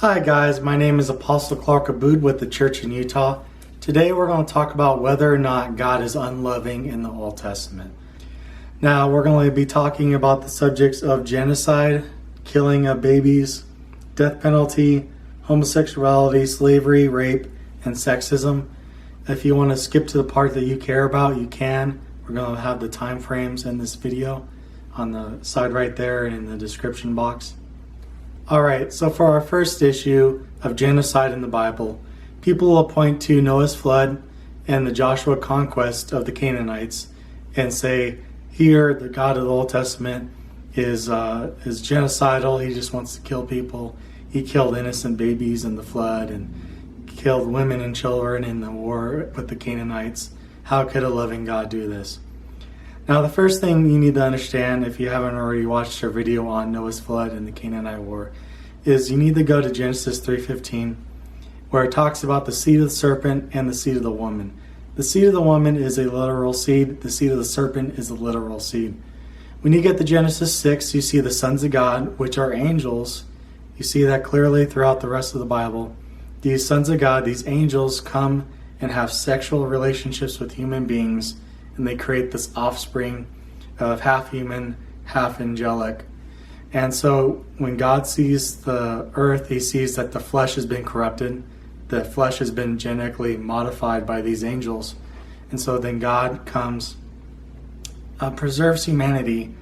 Hi guys, my name is Apostle Clark Aboud with the church in Utah. Today we're going to talk about whether or not God is unloving in the Old Testament. Now we're going to be talking about the subjects of genocide, killing of babies, death penalty, homosexuality, slavery, rape, and sexism. If you want to skip to the part that you care about, you can. We're going to have the time frames in this video on the side right there in the description box. Alright, so for our first issue of genocide in the Bible, people will point to Noah's flood and the Joshua conquest of the Canaanites and say, here the God of the Old Testament is genocidal. He just wants to kill people. He killed innocent babies in the flood and killed women and children in the war with the Canaanites. How could a loving God do this? Now the first thing you need to understand, if you haven't already watched our video on Noah's flood and the Canaanite war, is you need to go to Genesis 3:15, where it talks about the seed of the serpent and the seed of the woman. The seed of the woman is a literal seed. The seed of the serpent is a literal seed. When you get to Genesis 6, you see the sons of God, which are angels. You see that clearly throughout the rest of the Bible. These sons of God, these angels, come and have sexual relationships with human beings, and they create this offspring of half human, half angelic. And so when God sees the earth, he sees that the flesh has been corrupted. The flesh has been genetically modified by these angels. And so then God comes, preserves humanity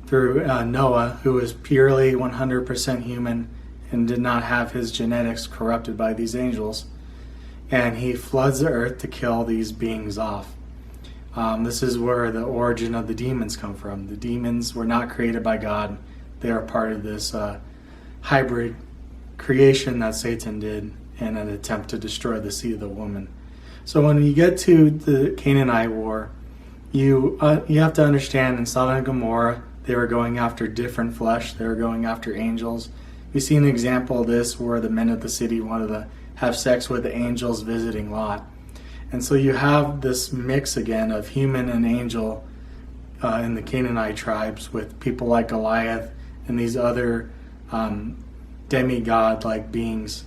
through Noah, who is purely 100% human and did not have his genetics corrupted by these angels. And he floods the earth to kill these beings off. This is where the origin of the demons come from. The demons were not created by God. They are part of this hybrid creation that Satan did in an attempt to destroy the seed of the woman. So when you get to the Canaanite war, you have to understand in Sodom and Gomorrah, they were going after different flesh. They were going after angels. We see an example of this where the men of the city wanted to have sex with the angels visiting Lot. And so you have this mix again of human and angel in the Canaanite tribes with people like Goliath and these other demigod-like beings.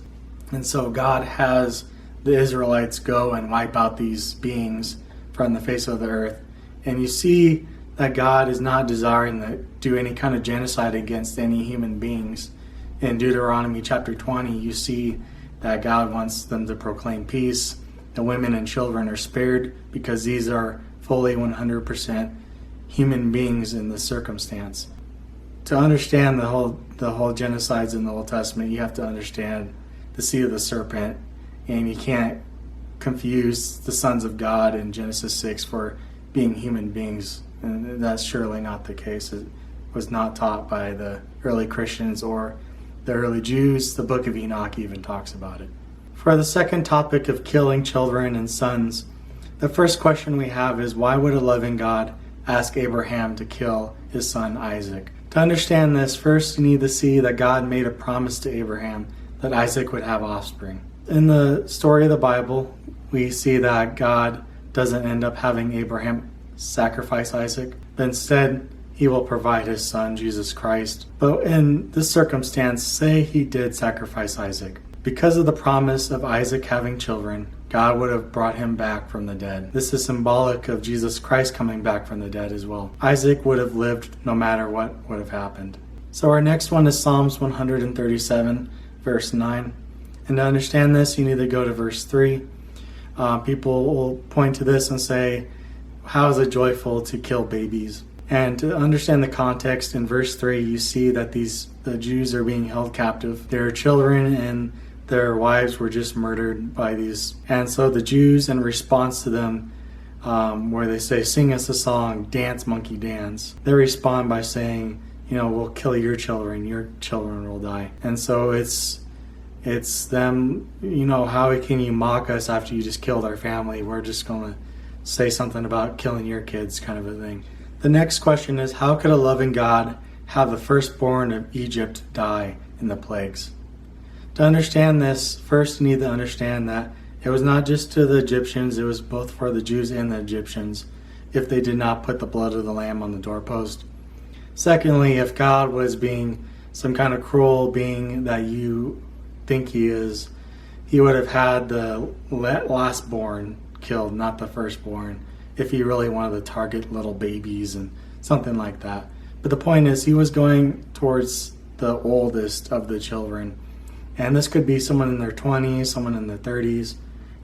And so God has the Israelites go and wipe out these beings from the face of the earth. And you see that God is not desiring to do any kind of genocide against any human beings. In Deuteronomy chapter 20, you see that God wants them to proclaim peace. The women and children are spared because these are fully 100% human beings in this circumstance. To understand the whole genocides in the Old Testament, you have to understand the seed of the serpent, and you can't confuse the sons of God in Genesis 6 for being human beings, and that's surely not the case. It was not taught by the early Christians or the early Jews. The book of Enoch even talks about it. For the second topic of killing children and sons, the first question we have is, why would a loving God ask Abraham to kill his son Isaac? To understand this, first you need to see that God made a promise to Abraham that Isaac would have offspring. In the story of the Bible, we see that God doesn't end up having Abraham sacrifice Isaac, but instead he will provide his son, Jesus Christ. But in this circumstance, say he did sacrifice Isaac. Because of the promise of Isaac having children, God would have brought him back from the dead. This is symbolic of Jesus Christ coming back from the dead as well. Isaac would have lived no matter what would have happened. So our next one is Psalms 137, verse 9. And to understand this, you need to go to verse 3. People will point to this and say, how is it joyful to kill babies? And to understand the context, in verse 3, you see that the Jews are being held captive. Their children and their wives were just murdered by these. And so the Jews, in response to them, where they say, sing us a song, dance, monkey, dance, they respond by saying, we'll kill your children will die. And so it's them, how can you mock us after you just killed our family? We're just going to say something about killing your kids, kind of a thing. The next question is, how could a loving God have the firstborn of Egypt die in the plagues? To understand this, first you need to understand that it was not just to the Egyptians, it was both for the Jews and the Egyptians if they did not put the blood of the lamb on the doorpost. Secondly, if God was being some kind of cruel being that you think he is, he would have had the lastborn killed, not the firstborn, if he really wanted to target little babies and something like that. But the point is, he was going towards the oldest of the children. And this could be someone in their 20s, someone in their 30s,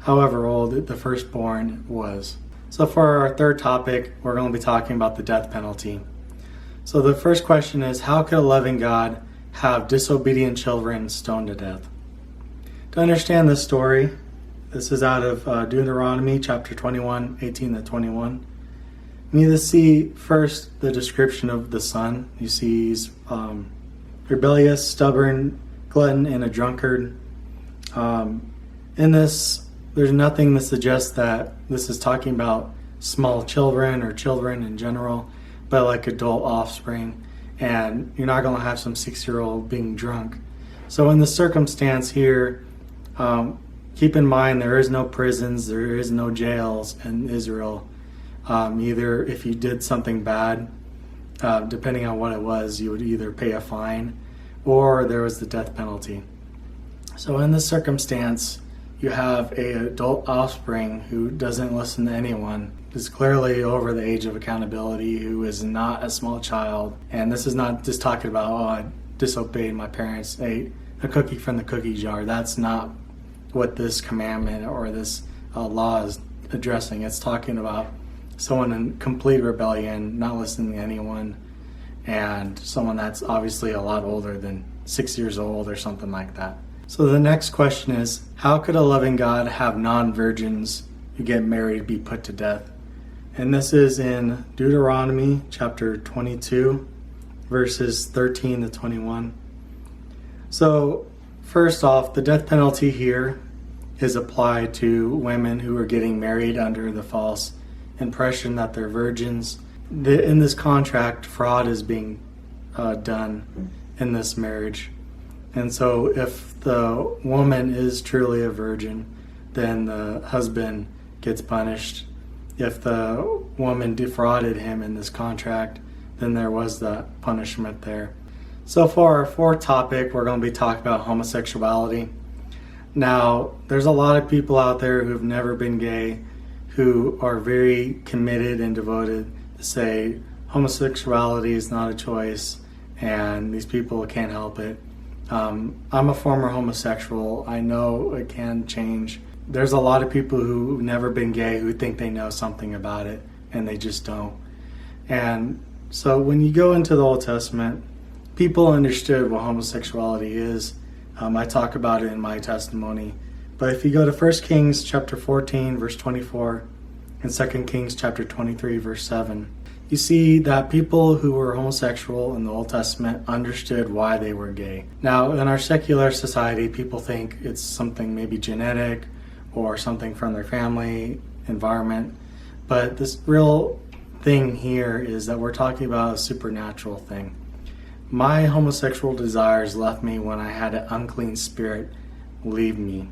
however old the firstborn was. So for our third topic, we're going to be talking about the death penalty. So the first question is, how could a loving God have disobedient children stoned to death? To understand this story, this is out of Deuteronomy chapter 21, 18 to 21. You need to see first the description of the son. You see he's rebellious, stubborn, glutton, and a drunkard. In this, there's nothing that suggests that this is talking about small children or children in general, but like adult offspring. And you're not going to have some 6-year-old being drunk. So in the circumstance here, keep in mind there is no prisons, there is no jails in Israel. Either if you did something bad, depending on what it was, you would either pay a fine or there was the death penalty. So in this circumstance, you have an adult offspring who doesn't listen to anyone, is clearly over the age of accountability, who is not a small child. And this is not just talking about, oh, I disobeyed my parents, ate a cookie from the cookie jar. That's not what this commandment or this law is addressing. It's talking about someone in complete rebellion, not listening to anyone, and someone that's obviously a lot older than 6 years old or something like that. So the next question is, how could a loving God have non-virgins who get married be put to death? And this is in Deuteronomy chapter 22, verses 13 to 21. So first off, the death penalty here is applied to women who are getting married under the false impression that they're virgins. In this contract, fraud is being done in this marriage. And so if the woman is truly a virgin, then the husband gets punished. If the woman defrauded him in this contract, then there was that punishment there. So for our fourth topic, we're going to be talking about homosexuality. Now, there's a lot of people out there who've never been gay who are very committed and devoted to say homosexuality is not a choice and these people can't help it. I'm a former homosexual. I know it can change. There's a lot of people who've never been gay who think they know something about it and they just don't. And so when you go into the Old Testament, people understood what homosexuality is. I talk about it in my testimony. But if you go to 1 Kings chapter 14, verse 24, and 2 Kings chapter 23, verse 7, you see that people who were homosexual in the Old Testament understood why they were gay. Now, in our secular society, people think it's something maybe genetic or something from their family environment. But this real thing here is that we're talking about a supernatural thing. My homosexual desires left me when I had an unclean spirit leave me.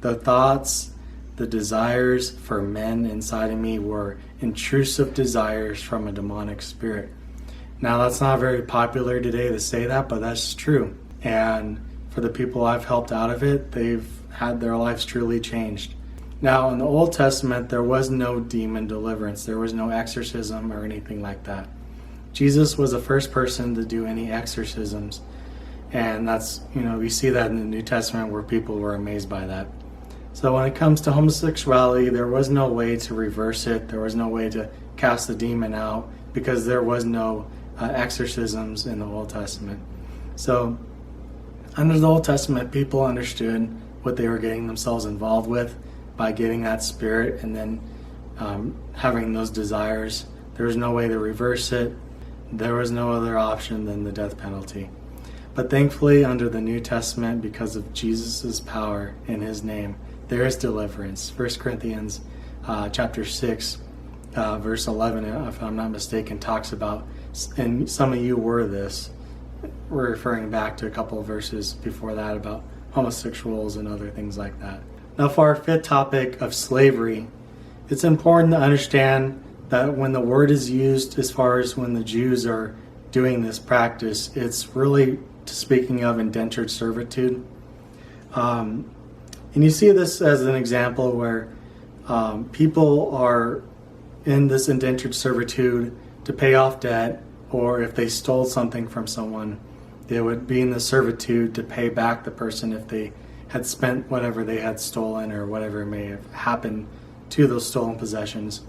The thoughts, the desires for men inside of me were intrusive desires from a demonic spirit. Now, that's not very popular today to say that, but that's true. And for the people I've helped out of it, they've had their lives truly changed. Now, in the Old Testament, there was no demon deliverance. There was no exorcism or anything like that. Jesus was the first person to do any exorcisms. And that's, we see that in the New Testament where people were amazed by that. So when it comes to homosexuality, there was no way to reverse it. There was no way to cast the demon out because there was no exorcisms in the Old Testament. So under the Old Testament, people understood what they were getting themselves involved with by getting that spirit and then having those desires. There was no way to reverse it. There was no other option than the death penalty. But thankfully, under the New Testament, because of Jesus' power in his name, there is deliverance. 1 Corinthians chapter 6, verse 11, if I'm not mistaken, talks about, and some of you were this, we're referring back to a couple of verses before that about homosexuals and other things like that. Now for our fifth topic of slavery, it's important to understand that when the word is used as far as when the Jews are doing this practice, it's really speaking of indentured servitude. And you see this as an example where people are in this indentured servitude to pay off debt, or if they stole something from someone, they would be in the servitude to pay back the person if they had spent whatever they had stolen or whatever may have happened to those stolen possessions.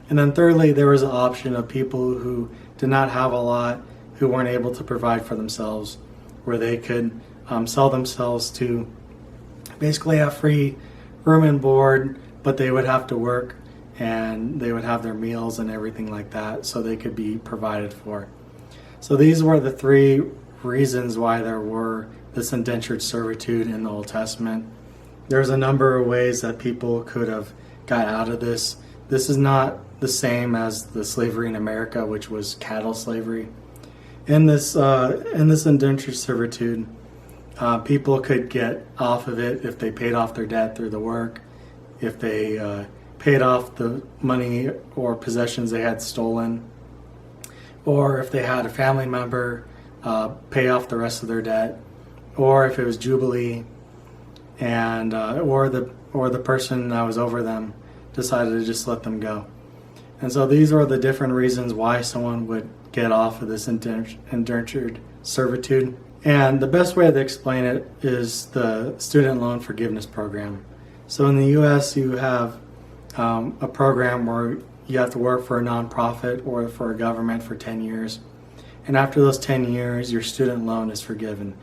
And then thirdly, there was an option of people who did not have a lot, who weren't able to provide for themselves, where they could sell themselves to basically have free room and board, but they would have to work and they would have their meals and everything like that so they could be provided for. So these were the three reasons why there were this indentured servitude in the Old Testament. There's a number of ways that people could have got out of this. This is not the same as the slavery in America, which was cattle slavery. In this indentured servitude, people could get off of it if they paid off their debt through the work, if they paid off the money or possessions they had stolen, or if they had a family member pay off the rest of their debt, or if it was Jubilee, and or the person that was over them decided to just let them go. And so these are the different reasons why someone would get off of this indentured servitude. And the best way to explain it is the student loan forgiveness program. So in the U.S., you have a program where you have to work for a nonprofit or for a government for 10 years. And after those 10 years, your student loan is forgiven.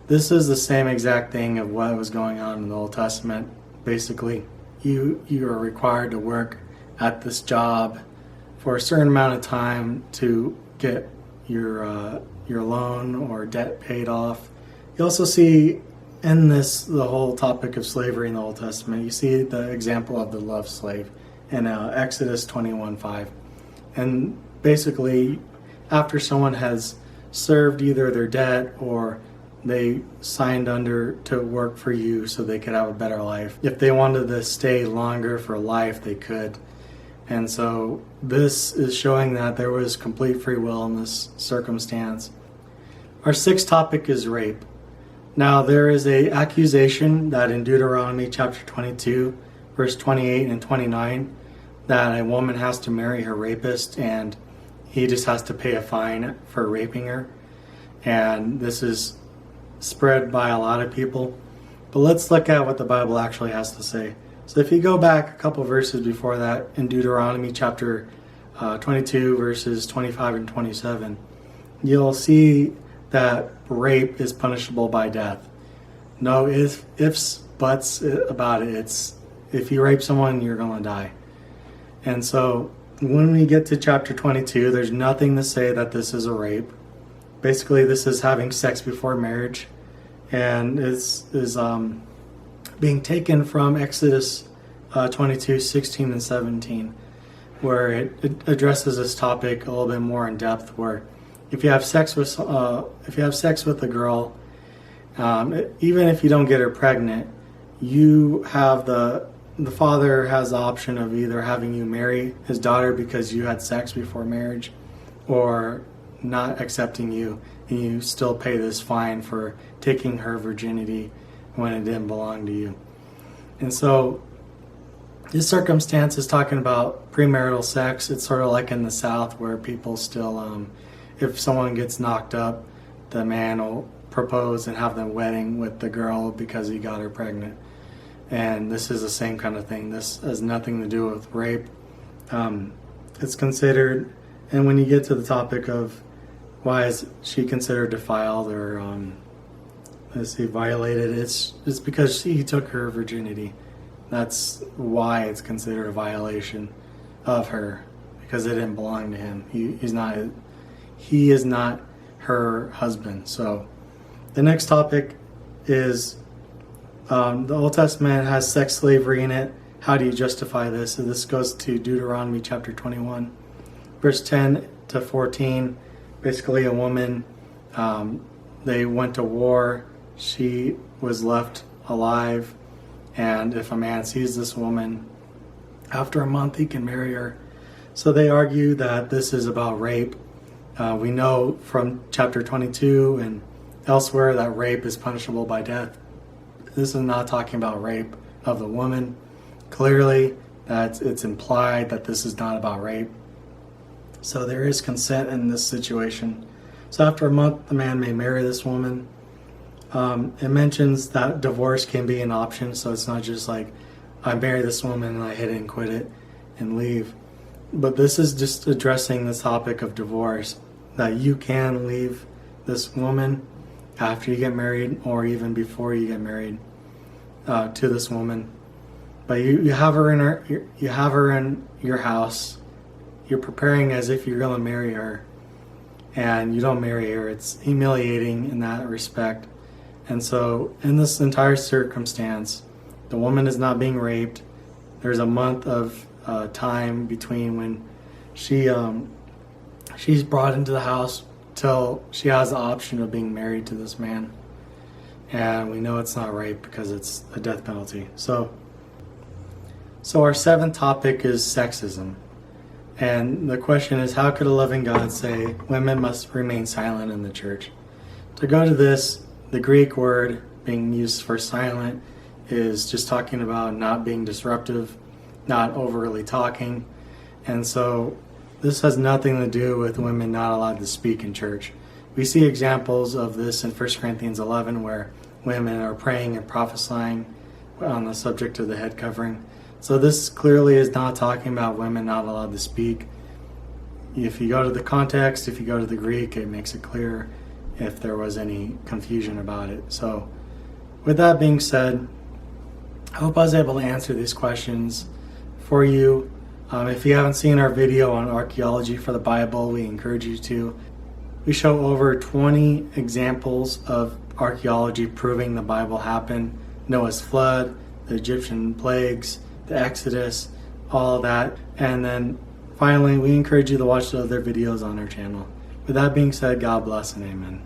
This is the same exact thing of what was going on in the Old Testament. Basically, you are required to work at this job for a certain amount of time to get your loan or debt paid off. You also see in this the whole topic of slavery in the Old Testament. You see the example of the love slave in Exodus 21:5. And basically, after someone has served either their debt or they signed under to work for you so they could have a better life, if they wanted to stay longer for life, they could. And so this is showing that there was complete free will in this circumstance. Our sixth topic is rape. Now there is an accusation that in Deuteronomy chapter 22, verse 28 and 29, that a woman has to marry her rapist and he just has to pay a fine for raping her. And this is spread by a lot of people. But let's look at what the Bible actually has to say. So if you go back a couple verses before that, in Deuteronomy chapter 22, verses 25 and 27, you'll see that rape is punishable by death. No ifs, buts about it. It's if you rape someone, you're going to die. And so when we get to chapter 22, there's nothing to say that this is a rape. Basically, this is having sex before marriage, and is being taken from Exodus 22, 16 and 17, where it addresses this topic a little bit more in depth. Where if you have sex with a girl, even if you don't get her pregnant, you have the father has the option of either having you marry his daughter because you had sex before marriage, or not accepting you, and you still pay this fine for taking her virginity when it didn't belong to you. And so this circumstance is talking about premarital sex. It's sort of like in the South where people still, if someone gets knocked up, the man will propose and have the wedding with the girl because he got her pregnant. And this is the same kind of thing. This has nothing to do with rape. It's considered, and when you get to the topic of why is she considered defiled or violated, it's because he took her virginity. That's why it's considered a violation of her, because it didn't belong to him. He is not her husband. So the next topic is the Old Testament has sex slavery in it. How do you justify this? So this goes to Deuteronomy chapter 21, verse 10 to 14. Basically, a woman, they went to war. She was left alive. And if a man sees this woman, after a month he can marry her. So they argue that this is about rape. We know from chapter 22 and elsewhere that rape is punishable by death. this is not talking about rape of the woman. Clearly, it's implied that this is not about rape. So there is consent in this situation. So after a month, the man may marry this woman. It mentions that divorce can be an option, so it's not just like I marry this woman and I hit it and quit it and leave. But this is just addressing the topic of divorce, that you can leave this woman after you get married or even before you get married to this woman. But you have her in your house. You're preparing as if you're going to marry her, and you don't marry her. It's humiliating in that respect. And so in this entire circumstance, the woman is not being raped. There's a month of time between when she's brought into the house till she has the option of being married to this man. And we know it's not rape because it's a death penalty. So our seventh topic is sexism. And the question is, how could a loving God say women must remain silent in the church? To go to this, the Greek word being used for silent is just talking about not being disruptive, not overly talking. And so this has nothing to do with women not allowed to speak in church. We see examples of this in 1 Corinthians 11 where women are praying and prophesying on the subject of the head covering. So this clearly is not talking about women not allowed to speak. If you go to the context, if you go to the Greek, it makes it clear if there was any confusion about it. So with that being said, I hope I was able to answer these questions for you. If you haven't seen our video on archaeology for the Bible, we encourage you to. We show over 20 examples of archaeology proving the Bible happened. Noah's flood, the Egyptian plagues, the Exodus, all that. And then finally, we encourage you to watch the other videos on our channel. With that being said, God bless and amen.